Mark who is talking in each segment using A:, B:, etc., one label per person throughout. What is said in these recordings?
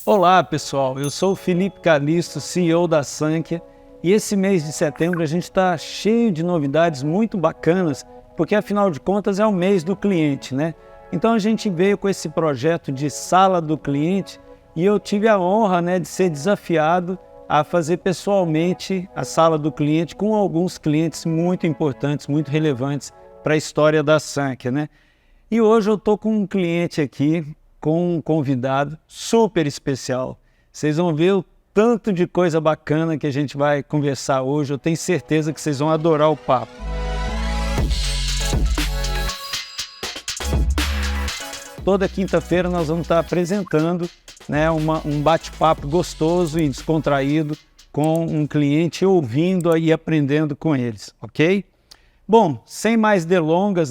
A: Olá pessoal, eu sou o Felipe Calisto, CEO da Sankhya, e esse mês de setembro a gente está cheio de novidades muito bacanas, porque afinal de contas é o mês do cliente, né? Então a gente veio com esse projeto de sala do cliente e eu tive a honra, de ser desafiado a fazer pessoalmente a sala do cliente com alguns clientes muito importantes, muito relevantes para a história da Sankhya, né? E hoje eu estou com um cliente aqui, com um convidado super especial. Vocês vão ver o tanto de coisa bacana que a gente vai conversar hoje. Eu tenho certeza que vocês vão adorar o papo. Toda quinta-feira nós vamos estar apresentando um bate-papo gostoso e descontraído com um cliente, ouvindo e aprendendo com eles, ok? Bom, sem mais delongas,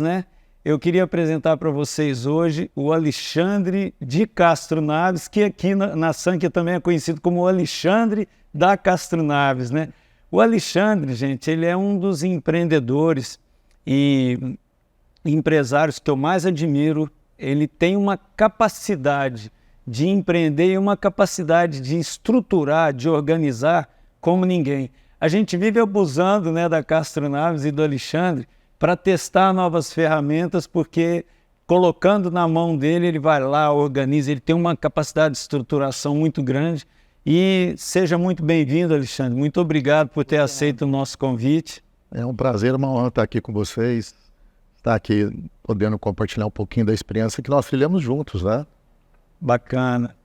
A: eu queria apresentar para vocês hoje o Alexandre de Castro Naves, que aqui na Sankhya também é conhecido como o Alexandre da Castro Naves, né? O Alexandre, gente, ele é um dos empreendedores e empresários que eu mais admiro. Ele tem uma capacidade de empreender e uma capacidade de estruturar, de organizar como ninguém. A gente vive abusando, da Castro Naves e do Alexandre para testar novas ferramentas, porque colocando na mão dele, ele vai lá, organiza, ele tem uma capacidade de estruturação muito grande. E seja muito bem-vindo, Alexandre. Muito obrigado por ter aceito o nosso convite.
B: É um prazer, uma honra estar aqui com vocês, estar aqui podendo compartilhar um pouquinho da experiência que nós trilhamos juntos, né?
A: Bacana.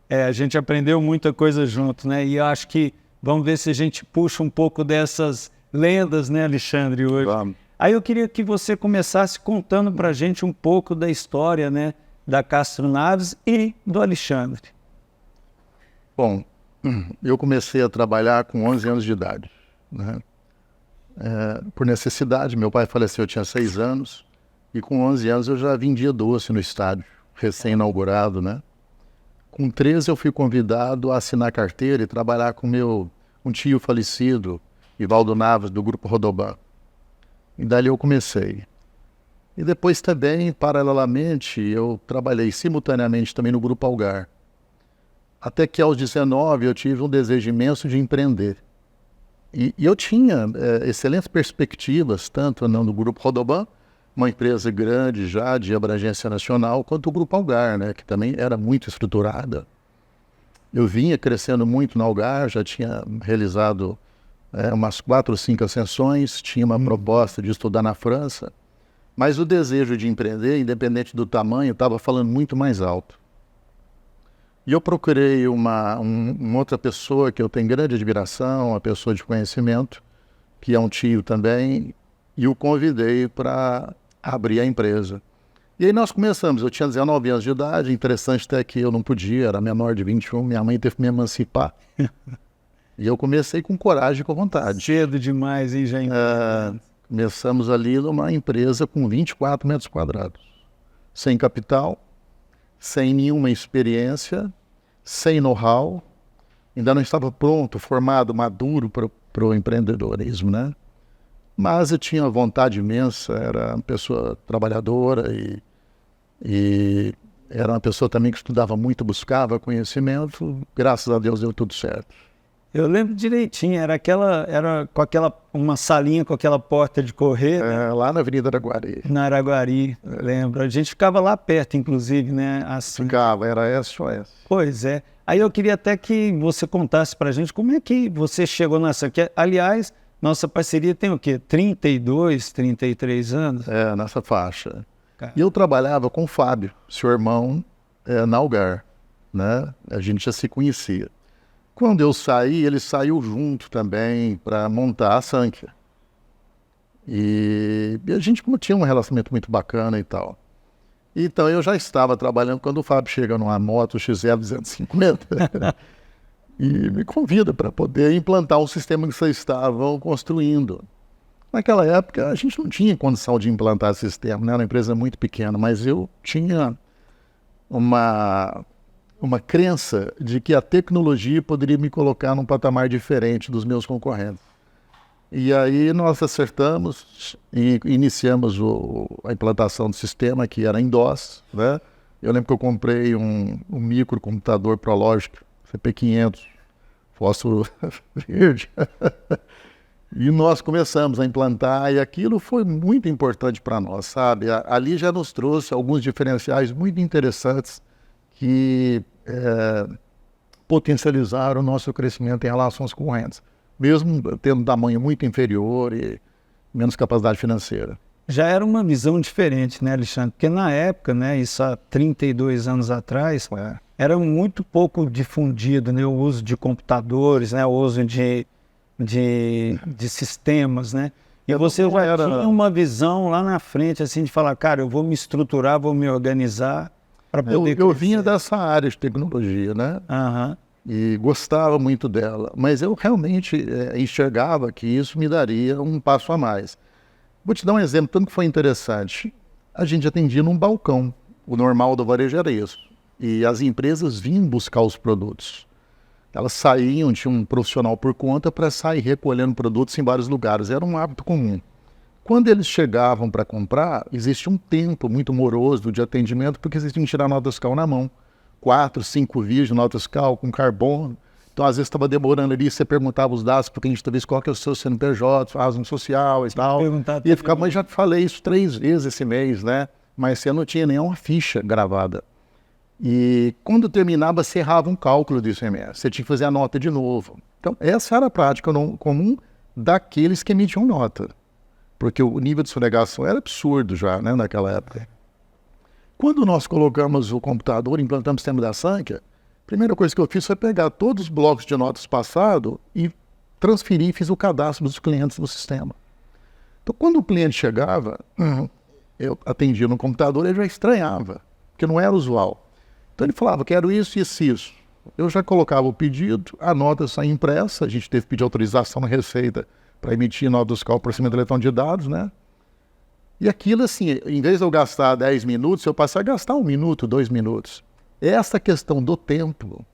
A: A gente aprendeu muita coisa junto, E eu acho que vamos ver se a gente puxa um pouco dessas lendas, Alexandre, hoje.
B: Vamos.
A: Aí eu queria que você começasse contando para a gente um pouco da história, da Castro Naves e do Alexandre.
B: Bom, eu comecei a trabalhar com 11 anos de idade, por necessidade. Meu pai faleceu, eu tinha 6 anos, e com 11 anos eu já vendia doce no estádio, recém-inaugurado, Com 13 eu fui convidado a assinar carteira e trabalhar com um tio falecido, Ivaldo Naves, do Grupo Rodoban. E dali eu comecei. E depois também, paralelamente, eu trabalhei simultaneamente também no Grupo Algar. Até que aos 19 eu tive um desejo imenso de empreender. E eu tinha excelentes perspectivas, tanto no Grupo Rodoban, uma empresa grande já de abrangência nacional, quanto o Grupo Algar, que também era muito estruturada. Eu vinha crescendo muito no Algar, já tinha realizado umas 4 ou 5 ascensões, tinha uma proposta de estudar na França, mas o desejo de empreender, independente do tamanho, estava falando muito mais alto. E eu procurei uma outra pessoa que eu tenho grande admiração, uma pessoa de conhecimento, que é um tio também, e o convidei para abrir a empresa. E aí nós começamos, eu tinha 19 anos de idade, interessante até que eu não podia, era menor de 21, minha mãe teve que me emancipar. E eu comecei com coragem e com vontade.
A: Cedo demais, hein, gente?
B: Começamos ali numa empresa com 24 metros quadrados. Sem capital, sem nenhuma experiência, sem know-how. Ainda não estava pronto, formado, maduro para o empreendedorismo, Mas eu tinha vontade imensa, era uma pessoa trabalhadora e era uma pessoa também que estudava muito, buscava conhecimento. Graças a Deus deu tudo certo.
A: Eu lembro direitinho, era com uma salinha com aquela porta de correr.
B: Lá na Avenida Araguari.
A: Na Araguari, lembro. A gente ficava lá perto, inclusive, Assim.
B: Ficava, era SOS.
A: Pois é. Aí eu queria até que você contasse pra gente como é que você chegou nessa... Aliás, nossa parceria tem o quê? 32, 33 anos?
B: Nessa faixa.
A: Cara.
B: E eu trabalhava com o Fábio, seu irmão, na Algar, A gente já se conhecia. Quando eu saí, ele saiu junto também para montar a Sankhya. E a gente tinha um relacionamento muito bacana e tal. Então eu já estava trabalhando quando o Fábio chega numa moto XL 250 e me convida para poder implantar um sistema que vocês estavam construindo. Naquela época a gente não tinha condição de implantar esse sistema, era uma empresa muito pequena, mas eu tinha uma crença de que a tecnologia poderia me colocar num patamar diferente dos meus concorrentes. E aí nós acertamos e iniciamos a implantação do sistema, que era em DOS, Eu lembro que eu comprei um microcomputador Prologic, CP500, fósforo verde. E nós começamos a implantar, e aquilo foi muito importante para nós, sabe? Ali já nos trouxe alguns diferenciais muito interessantes que potencializaram o nosso crescimento em relação aos concorrentes, mesmo tendo um tamanho muito inferior e menos capacidade financeira.
A: Já era uma visão diferente, né, Alexandre? Porque na época, né, isso há 32 anos atrás, era muito pouco difundido, né, o uso de computadores, né, o uso de sistemas, né? E você já tinha uma visão lá na frente, assim, de falar, cara, eu vou me estruturar, vou me organizar para poder
B: Eu vinha dessa área de tecnologia, né? E gostava muito dela, mas eu realmente enxergava que isso me daria um passo a mais. Vou te dar um exemplo, tanto que foi interessante. A gente atendia num balcão, o normal do varejo era isso. E as empresas vinham buscar os produtos. Elas saíam, tinha um profissional por conta para sair recolhendo produtos em vários lugares. Era um hábito comum. Quando eles chegavam para comprar, existia um tempo muito moroso de atendimento, porque eles tinham que tirar nota fiscal na mão. 4, 5 vídeos de nota fiscal com carbono. Então, às vezes, estava demorando ali, você perguntava os dados, porque a gente talvez qual que é o seu CNPJ, razão social e tal. E ele ficava, mas já falei isso 3 vezes esse mês, né? Mas você não tinha nenhuma ficha gravada. E quando terminava, você errava um cálculo do ICMS. Você tinha que fazer a nota de novo. Então, essa era a prática comum daqueles que emitiam nota. Porque o nível de sonegação era absurdo já, né, naquela época. Quando nós colocamos o computador, implantamos o sistema da Sankhya, a primeira coisa que eu fiz foi pegar todos os blocos de notas passado e transferir, fiz o cadastro dos clientes no sistema. Então, quando o cliente chegava, eu atendia no computador, ele já estranhava, porque não era usual. Então, ele falava, quero isso, isso, isso. Eu já colocava o pedido, a nota saía impressa, a gente teve que pedir autorização na Receita para emitir nota fiscal por cima do eletrônico de dados, né? E aquilo, assim, em vez de eu gastar 10 minutos, eu passei a gastar 1 minuto, 2 minutos. Essa questão do tempo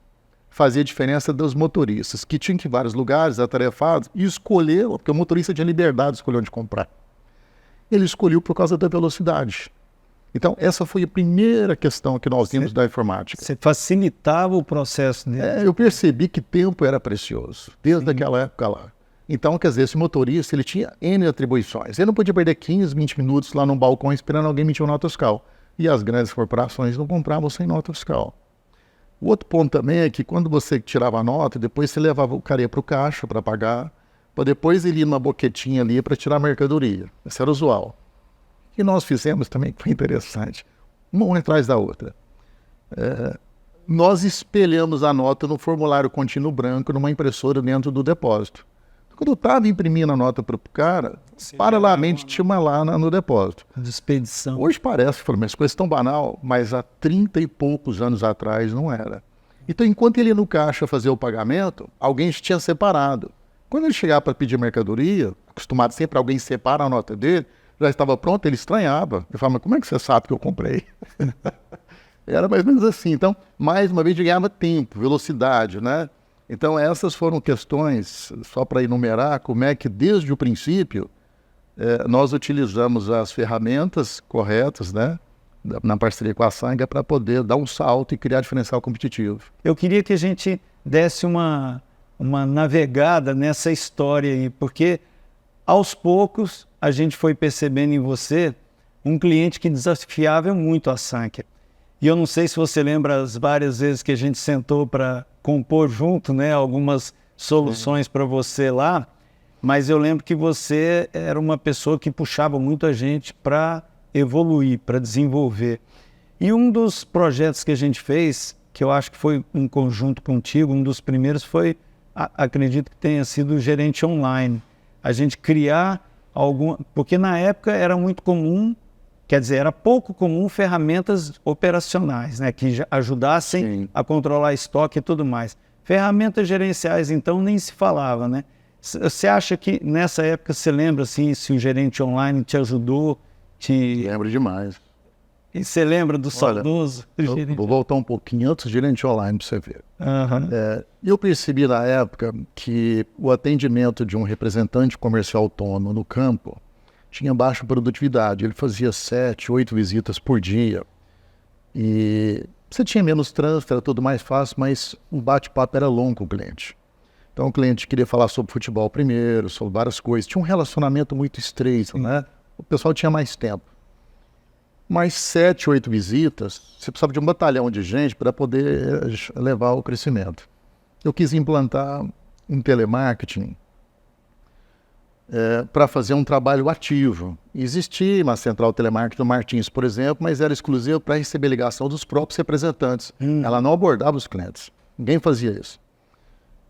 B: fazia diferença dos motoristas, que tinham que ir em vários lugares, atarefados, e escolher, porque o motorista tinha liberdade de escolher onde comprar. Ele escolheu por causa da velocidade. Então, essa foi a primeira questão que nós vimos da informática.
A: Você facilitava o processo dele.
B: Eu percebi que tempo era precioso, desde aquela época lá. Então, quer dizer, esse motorista, ele tinha N atribuições. Ele não podia perder 15, 20 minutos lá num balcão esperando alguém emitir uma nota fiscal. E as grandes corporações não compravam sem nota fiscal. O outro ponto também é que quando você tirava a nota, depois você levava o cara para o caixa para pagar, para depois ele ir numa boquetinha ali para tirar a mercadoria. Isso era usual. E nós fizemos também, que foi interessante, uma atrás da outra. Nós espelhamos a nota no formulário contínuo branco numa impressora dentro do depósito. Quando eu estava imprimindo a nota para o cara, paralelamente tinha uma lá no depósito.
A: De expedição.
B: Hoje parece, mas coisa tão banal, mas há 30 e poucos anos atrás não era. Então, enquanto ele ia no caixa fazer o pagamento, alguém tinha separado. Quando ele chegava para pedir mercadoria, acostumado sempre alguém separa a nota dele, já estava pronto, ele estranhava. Ele falava, mas como é que você sabe que eu comprei? Era mais ou menos assim. Então, mais uma vez, ganhava tempo, velocidade, né? Então, essas foram questões, só para enumerar, como é que, desde o princípio, nós utilizamos as ferramentas corretas, né, na parceria com a Sankhya, para poder dar um salto e criar diferencial competitivo.
A: Eu queria que a gente desse uma navegada nessa história aí, porque, aos poucos, a gente foi percebendo em você um cliente que desafiava muito a Sankhya. E eu não sei se você lembra as várias vezes que a gente sentou para compor junto, né, algumas soluções para você lá, mas eu lembro que você era uma pessoa que puxava muito a gente para evoluir, para desenvolver. E um dos projetos que a gente fez, que eu acho que foi em conjunto contigo, um dos primeiros foi, acredito que tenha sido o Gerente Online. A gente criar porque na época era muito comum, quer dizer, era pouco comum ferramentas operacionais, né, que ajudassem a controlar estoque e tudo mais. Ferramentas gerenciais, então, nem se falava, né? Você acha que nessa época, você lembra assim, se o Gerente Online te ajudou?
B: Lembro demais.
A: E você lembra do saudoso?
B: Vou voltar um pouquinho antes do Gerente Online para você ver. Eu percebi na época que o atendimento de um representante comercial autônomo no campo tinha baixa produtividade. Ele fazia 7, 8 visitas por dia. E você tinha menos trânsito, era tudo mais fácil, mas o bate-papo era longo com o cliente. Então o cliente queria falar sobre futebol primeiro, sobre várias coisas. Tinha um relacionamento muito estreito, né? O pessoal tinha mais tempo. Mais 7, 8 visitas, você precisava de um batalhão de gente para poder levar o crescimento. Eu quis implantar um telemarketing para fazer um trabalho ativo. Existia uma central telemarketing do Martins, por exemplo, mas era exclusiva para receber ligação dos próprios representantes. Ela não abordava os clientes. Ninguém fazia isso.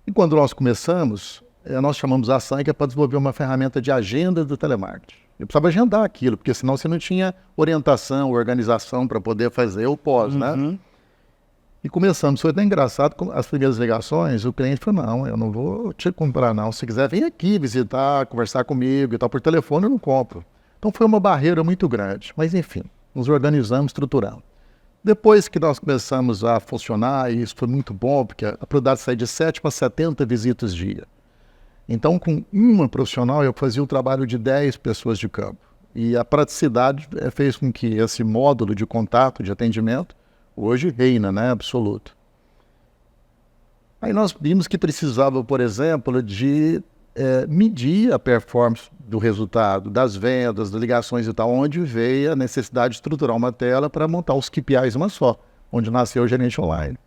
B: E quando nós começamos, nós chamamos a Sanca para desenvolver uma ferramenta de agenda do telemarketing. Eu precisava agendar aquilo, porque senão você não tinha orientação, organização para poder fazer o pós, né? E começamos, foi até engraçado, as primeiras ligações, o cliente falou, não, eu não vou te comprar não, se quiser vem aqui visitar, conversar comigo e tal, por telefone eu não compro. Então foi uma barreira muito grande, mas enfim, nos organizamos, estruturamos. Depois que nós começamos a funcionar, e isso foi muito bom, porque a produtividade saiu de 7 para 70 visitas dia. Então, com uma profissional, eu fazia o trabalho de 10 pessoas de campo. E a praticidade fez com que esse módulo de contato, de atendimento, hoje reina, né, absoluto. Aí nós vimos que precisava, por exemplo, de medir a performance do resultado, das vendas, das ligações e tal, onde veio a necessidade de estruturar uma tela para montar os KPIs uma só, onde nasceu o gerente online.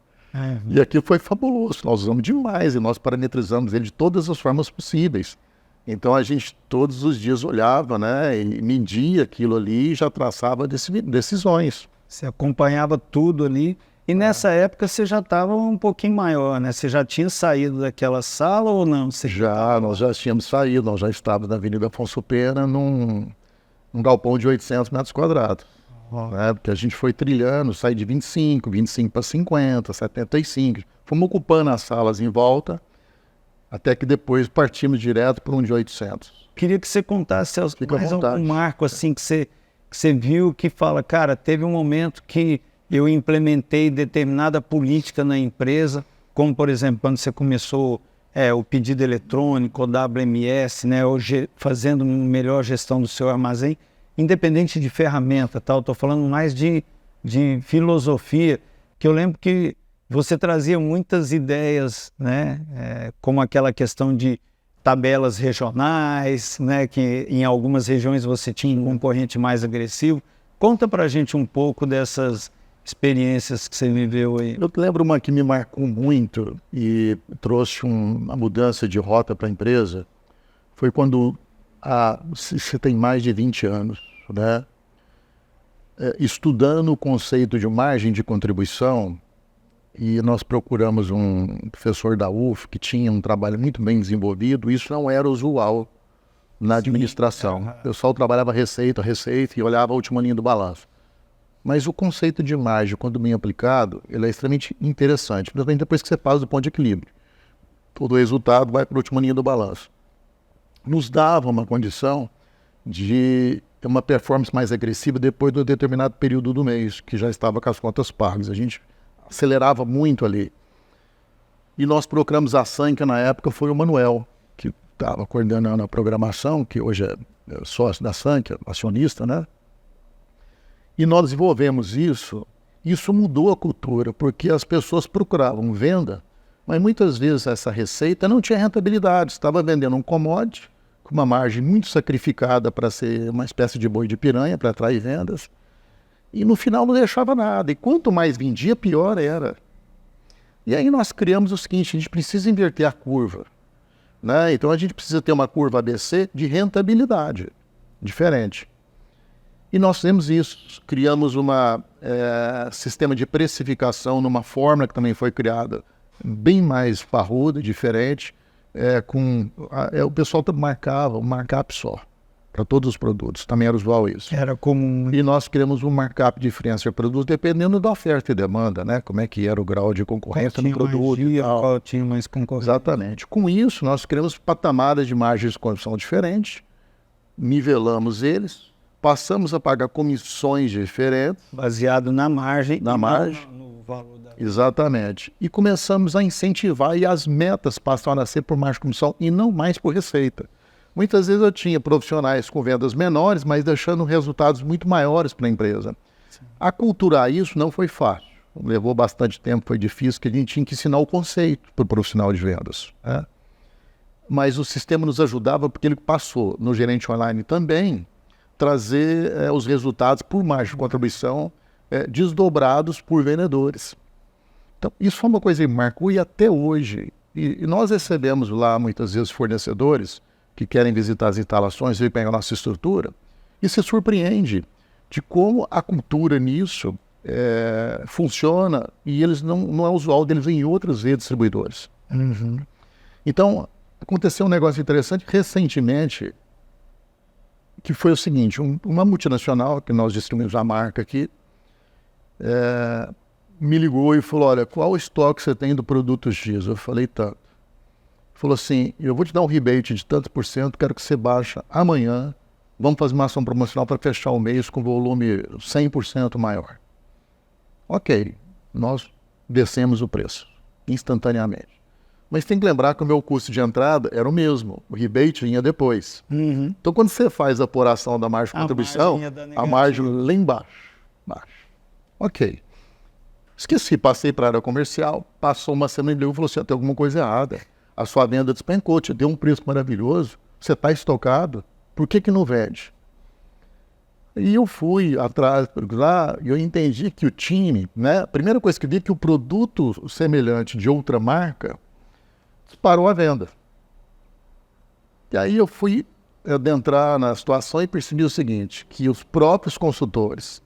B: E aqui foi fabuloso, nós usamos demais e nós parametrizamos ele de todas as formas possíveis. Então a gente todos os dias olhava, né, e media aquilo ali e já traçava decisões.
A: Você acompanhava tudo ali. E nessa época você já estava um pouquinho maior, né? Você já tinha saído daquela sala ou não?
B: Nós já tínhamos saído, nós já estávamos na Avenida Afonso Pena num galpão de 800 metros quadrados. Né? Porque a gente foi trilhando, saí de 25 para 50, 75. Fomos ocupando as salas em volta, até que depois partimos direto para um de 800.
A: Queria que você contasse mais um marco assim que você viu que fala, cara, teve um momento que eu implementei determinada política na empresa, como, por exemplo, quando você começou o pedido eletrônico, o WMS, né, hoje fazendo uma melhor gestão do seu armazém, independente de ferramenta, tal. Estou falando mais de filosofia, que eu lembro que você trazia muitas ideias, né, como aquela questão de tabelas regionais, né, que em algumas regiões você tinha um concorrente mais agressivo. Conta pra gente um pouco dessas experiências que você viveu aí.
B: Eu lembro uma que me marcou muito e trouxe uma mudança de rota para a empresa. Foi quando você tem mais de 20 anos, né? Estudando o conceito de margem de contribuição, e nós procuramos um professor da UF que tinha um trabalho muito bem desenvolvido. Isso não era usual na administração. O pessoal trabalhava receita e olhava a última linha do balanço. Mas o conceito de margem, quando bem aplicado, ele é extremamente interessante, principalmente depois que você passa do ponto de equilíbrio. Todo o resultado vai para a última linha do balanço. Nos dava uma condição de ter uma performance mais agressiva depois de um determinado período do mês, que já estava com as contas pagas. A gente acelerava muito ali. E nós procuramos a Sanca, na época, foi o Manuel, que estava coordenando a programação, que hoje é sócio da Sanca, acionista, né? E nós desenvolvemos isso mudou a cultura, porque as pessoas procuravam venda, mas muitas vezes essa receita não tinha rentabilidade, estava vendendo um commodity, com uma margem muito sacrificada para ser uma espécie de boi de piranha, para atrair vendas, e no final não deixava nada, e quanto mais vendia, pior era. E aí nós criamos o seguinte, a gente precisa inverter a curva, né? Então a gente precisa ter uma curva ABC de rentabilidade, diferente. E nós fizemos isso, criamos um sistema de precificação numa fórmula que também foi criada, bem mais parruda, diferente, o pessoal marcava um markup só, para todos os produtos, também era usual isso.
A: Era comum.
B: E nós criamos um markup de diferença de produto, dependendo da oferta e demanda, né? Como é que era o grau de concorrência no produto.
A: Qual tinha mais concorrência.
B: Exatamente. Com isso, nós criamos patamares de margens de condição diferentes, nivelamos eles, passamos a pagar comissões diferentes.
A: Baseado na margem.
B: Na margem.
A: No valor da...
B: Exatamente. E começamos a incentivar, e as metas passaram a ser por margem de comissão e não mais por receita. Muitas vezes eu tinha profissionais com vendas menores, mas deixando resultados muito maiores para a empresa. Aculturar isso não foi fácil. Levou bastante tempo, foi difícil, porque a gente tinha que ensinar o conceito para o profissional de vendas, né? Mas o sistema nos ajudava porque ele passou no gerente online também trazer os resultados por margem de contribuição desdobrados por vendedores. Então, isso foi uma coisa que marcou e até hoje. E nós recebemos lá, muitas vezes, fornecedores que querem visitar as instalações e pegar a nossa estrutura e se surpreende de como a cultura nisso funciona e eles não é usual deles em outras redes distribuidoras.
A: Uhum.
B: Então, aconteceu um negócio interessante recentemente, que foi o seguinte, uma multinacional, que nós distribuímos a marca aqui, me ligou e falou, olha, qual o estoque você tem do produto X? Eu falei, tanto. Falou assim, eu vou te dar um rebate de tantos por cento, quero que você baixe amanhã, vamos fazer uma ação promocional para fechar o mês com volume 100% maior. Ok, nós descemos o preço, instantaneamente. Mas tem que lembrar que o meu custo de entrada era o mesmo, o rebate vinha depois.
A: Uhum.
B: Então, quando você faz a apuração da margem de contribuição, a margem lá embaixo. Ok. Esqueci, passei para a área comercial, passou uma semana e falou assim, tem alguma coisa errada. A sua venda despencou, te deu um preço maravilhoso, você está estocado, por que não vende? E eu fui atrás lá e eu entendi que o time, né, a primeira coisa que eu vi é que o produto semelhante de outra marca disparou a venda. E aí eu fui adentrar na situação e percebi o seguinte, que os próprios consultores,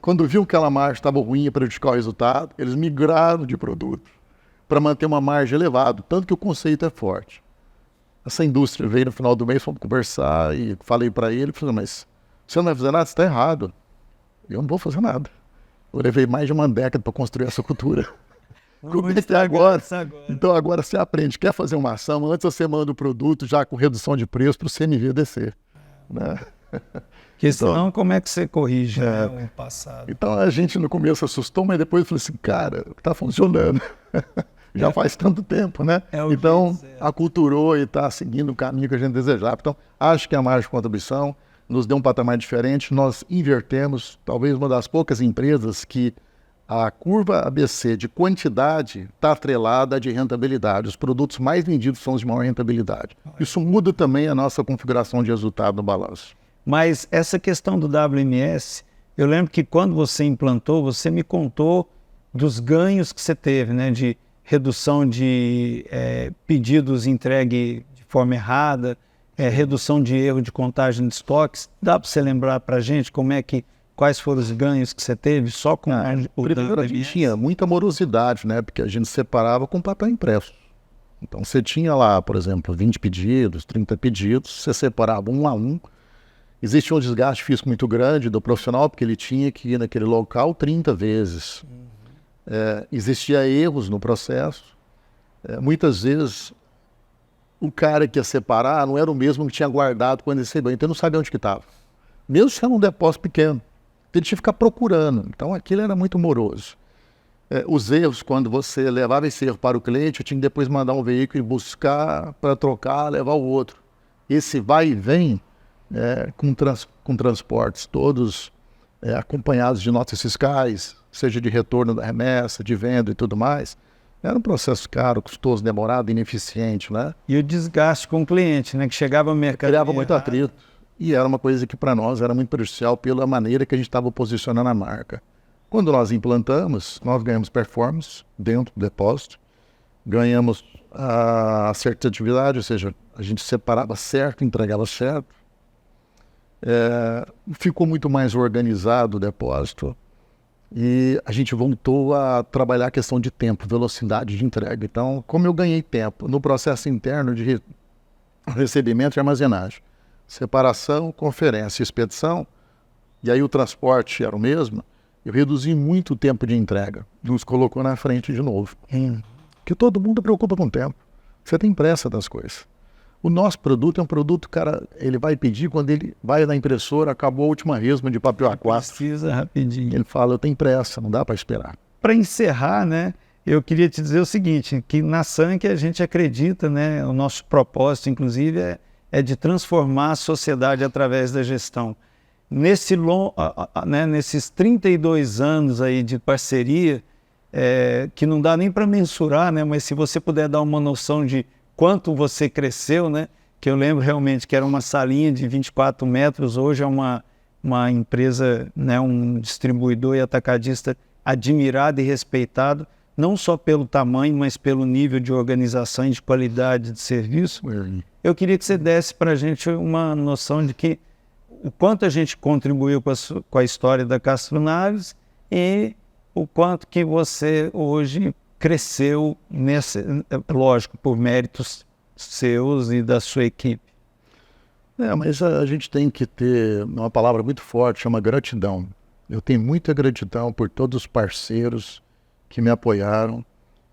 B: quando viam que aquela margem estava ruim e prejudicar o resultado, eles migraram de produto para manter uma margem elevada, tanto que o conceito é forte. Essa indústria veio no final do mês, fomos conversar e falei para ele, falei, mas você não vai fazer nada, você está errado. Eu não vou fazer nada. Eu levei mais de uma década para construir essa cultura. Comecei agora. Então agora você aprende, quer fazer uma ação, antes você manda o produto já com redução de preço para o CMV descer. Né?
A: Porque senão como é que você corrige o passado?
B: Então a gente no começo assustou, mas depois falou assim, cara, está funcionando. Já faz tanto tempo, né? Então aculturou e está seguindo o caminho que a gente desejava. Então acho que a margem de contribuição nos deu um patamar diferente, nós invertemos, talvez uma das poucas empresas que a curva ABC de quantidade está atrelada à de rentabilidade. Os produtos mais vendidos são os de maior rentabilidade. Isso muda também a nossa configuração de resultado no balanço.
A: Mas essa questão do WMS, eu lembro que quando você implantou, você me contou dos ganhos que você teve, né? De redução de pedidos entregue de forma errada, redução de erro de contagem de estoques. Dá para você lembrar para a gente quais foram os ganhos que você teve só com o
B: primeiro a gente tinha muita morosidade, né? Porque a gente separava com papel impresso. Então você tinha lá, por exemplo, 20 pedidos, 30 pedidos, você separava um a um. Existia um desgaste físico muito grande do profissional, porque ele tinha que ir naquele local 30 vezes. Existia erros no processo. Muitas vezes o cara que ia separar não era o mesmo que tinha guardado quando recebeu, então não sabia onde que estava. Mesmo se era um depósito pequeno. Ele tinha que ficar procurando. Então aquilo era muito moroso. Os erros, quando você levava esse erro para o cliente, eu tinha que depois mandar um veículo e buscar para trocar, levar o outro. Esse vai e vem com transportes todos acompanhados de notas fiscais, seja de retorno da remessa, de venda e tudo mais. Era um processo caro, custoso, demorado, ineficiente, né?
A: E o desgaste com o cliente, né? Que chegava ao mercado.
B: Criava muito atrito. E era uma coisa que para nós era muito prejudicial pela maneira que a gente estava posicionando a marca. Quando nós implantamos, nós ganhamos performance dentro do depósito, ganhamos a assertividade, ou seja, a gente separava certo, entregava certo. Ficou muito mais organizado o depósito e a gente voltou a trabalhar a questão de tempo, velocidade de entrega. Então, como eu ganhei tempo no processo interno de recebimento e armazenagem, separação, conferência e expedição, e aí o transporte era o mesmo, eu reduzi muito o tempo de entrega, nos colocou na frente de novo. Porque todo mundo preocupa com o tempo, você tem pressa das coisas. O nosso produto é um produto, cara, ele vai pedir quando ele vai na impressora, acabou a última resma de papel A4.
A: Precisa rapidinho.
B: Ele fala, eu tenho pressa, não dá para esperar.
A: Para encerrar, né, eu queria te dizer o seguinte, que na Sank a gente acredita, né, o nosso propósito, inclusive, é de transformar a sociedade através da gestão. nesses 32 anos aí de parceria, que não dá nem para mensurar, né? Mas se você puder dar uma noção de quanto você cresceu, né? Que eu lembro realmente que era uma salinha de 24 metros, hoje é uma empresa, né? Um distribuidor e atacadista admirado e respeitado, não só pelo tamanho, mas pelo nível de organização e de qualidade de serviço. Eu queria que você desse para a gente uma noção de o quanto a gente contribuiu com a história da Castro Naves e o quanto que você hoje cresceu, lógico, por méritos seus e da sua equipe.
B: Mas a gente tem que ter uma palavra muito forte, chama gratidão. Eu tenho muita gratidão por todos os parceiros que me apoiaram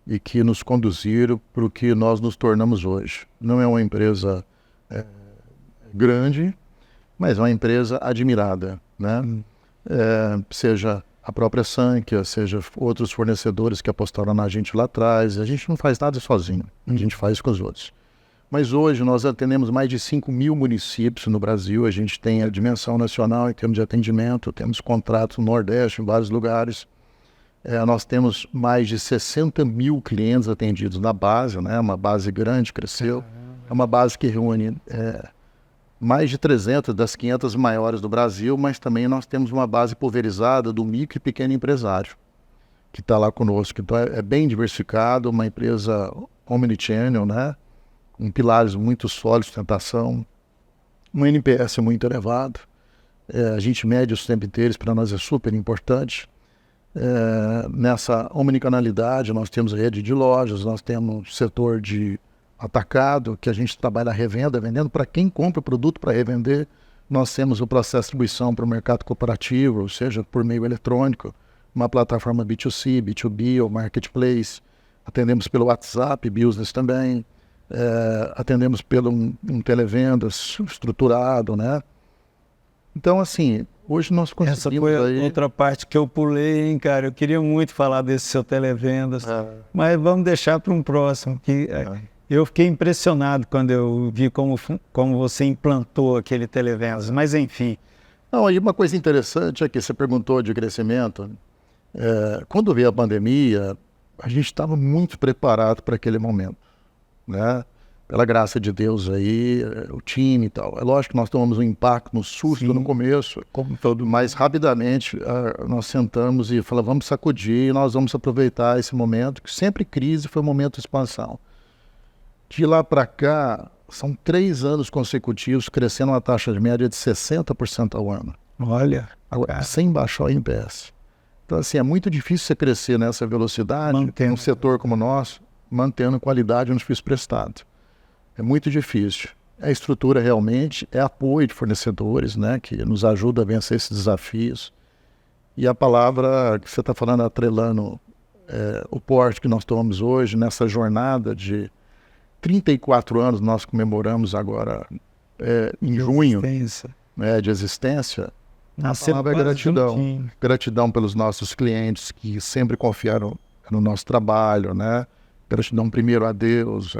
B: e que nos conduziram para o que nós nos tornamos hoje. Não é uma empresa grande, mas é uma empresa admirada, né? Seja a própria Sankia, seja outros fornecedores que apostaram na gente lá atrás. A gente não faz nada sozinho, a gente faz com os outros. Mas hoje nós atendemos mais de 5.000 municípios no Brasil, a gente tem a dimensão nacional em termos de atendimento, temos contratos no Nordeste, em vários lugares. Nós temos mais de 60.000 clientes atendidos na base, né? Uma base grande, cresceu. É uma base que reúne mais de 300 das 500 maiores do Brasil, mas também nós temos uma base pulverizada do micro e pequeno empresário, que está lá conosco. Então é bem diversificado, uma empresa omnichannel, né? Com pilares muito sólidos de sustentação, um NPS muito elevado. A gente mede os tempo inteiros, para nós é super importante. Nessa omnicanalidade, nós temos rede de lojas, nós temos setor de atacado, que a gente trabalha a revenda, vendendo para quem compra o produto para revender. Nós temos o processo de distribuição para o mercado corporativo, ou seja, por meio eletrônico, uma plataforma B2C, B2B ou marketplace. Atendemos pelo WhatsApp, business também. Atendemos pelo um televendas estruturado, né? Então, assim, hoje nós conseguimos...
A: Essa foi outra parte que eu pulei, hein, cara? Eu queria muito falar desse seu televendas, mas vamos deixar para um próximo, que eu fiquei impressionado quando eu vi como você implantou aquele televendas, mas enfim.
B: Não, e uma coisa interessante é que você perguntou de crescimento. Quando veio a pandemia, a gente estava muito preparado para aquele momento, né? Pela graça de Deus aí, o time e tal. É lógico que nós tomamos um impacto no susto no começo, como todo, mas rapidamente nós sentamos e falamos, vamos sacudir e nós vamos aproveitar esse momento, que sempre crise foi um momento de expansão. De lá para cá, são 3 anos consecutivos crescendo uma taxa de média de 60% ao ano.
A: Olha,
B: agora, sem baixar o NPS. Então, assim, é muito difícil você crescer nessa velocidade, num setor como o nosso, mantendo qualidade no serviço prestado. É muito difícil. A estrutura realmente é apoio de fornecedores, né, que nos ajuda a vencer esses desafios. E a palavra que você está falando, atrelando o porte que nós tomamos hoje, nessa jornada de 34 anos, nós comemoramos agora em junho, de existência. A palavra é gratidão. Gratidão pelos nossos clientes que sempre confiaram no nosso trabalho, né? Gratidão primeiro a Deus,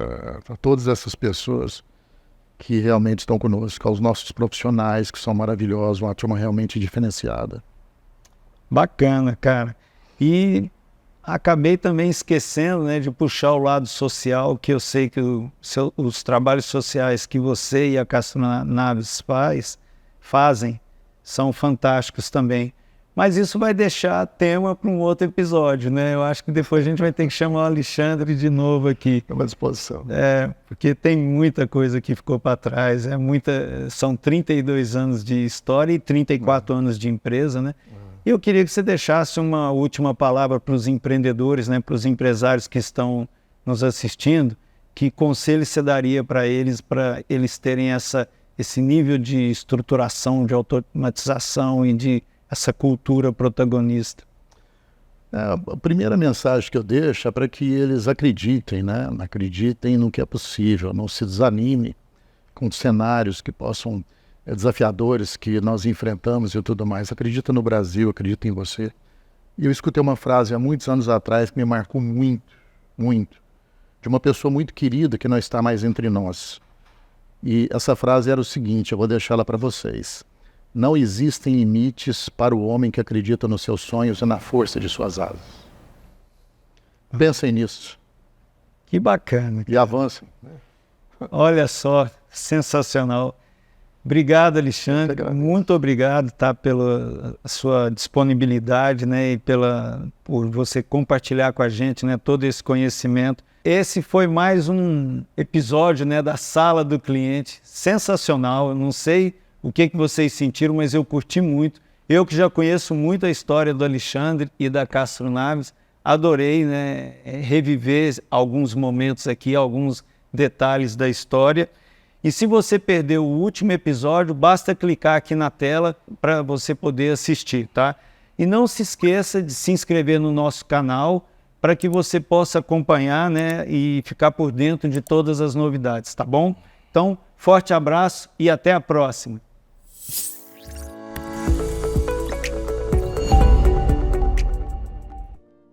B: a todas essas pessoas que realmente estão conosco, aos nossos profissionais que são maravilhosos, uma turma realmente diferenciada.
A: Bacana, cara. E acabei também esquecendo, né, de puxar o lado social, que eu sei que os trabalhos sociais que você e a Castro Naves fazem são fantásticos também. Mas isso vai deixar tema para um outro episódio, né? Eu acho que depois a gente vai ter que chamar o Alexandre de novo aqui.
B: É uma disposição.
A: Porque tem muita coisa que ficou para trás. São 32 anos de história e 34 anos de empresa, né? E eu queria que você deixasse uma última palavra para os empreendedores, né? Para os empresários que estão nos assistindo. Que conselho você daria para eles terem esse nível de estruturação, de automatização e de essa cultura protagonista?
B: A primeira mensagem que eu deixo é para que eles acreditem, né? Acreditem no que é possível, não se desanime com cenários que possam, desafiadores que nós enfrentamos e tudo mais. Acredita no Brasil, acredita em você. E eu escutei uma frase há muitos anos atrás que me marcou muito, muito, de uma pessoa muito querida que não está mais entre nós. E essa frase era o seguinte, eu vou deixá-la para vocês. Não existem limites para o homem que acredita nos seus sonhos e na força de suas asas. Pensem nisso.
A: Que bacana.
B: E avancem.
A: Olha só, sensacional. Obrigado, Alexandre. Muito obrigado, tá, pela sua disponibilidade, né, e por você compartilhar com a gente, né, todo esse conhecimento. Esse foi mais um episódio, né, da Sala do Cliente. Sensacional. Eu não sei o que vocês sentiram, mas eu curti muito. Eu que já conheço muito a história do Alexandre e da Castro Naves, adorei, né, reviver alguns momentos aqui, alguns detalhes da história. E se você perdeu o último episódio, basta clicar aqui na tela para você poder assistir, tá? E não se esqueça de se inscrever no nosso canal para que você possa acompanhar, né, e ficar por dentro de todas as novidades, tá bom? Então, forte abraço e até a próxima.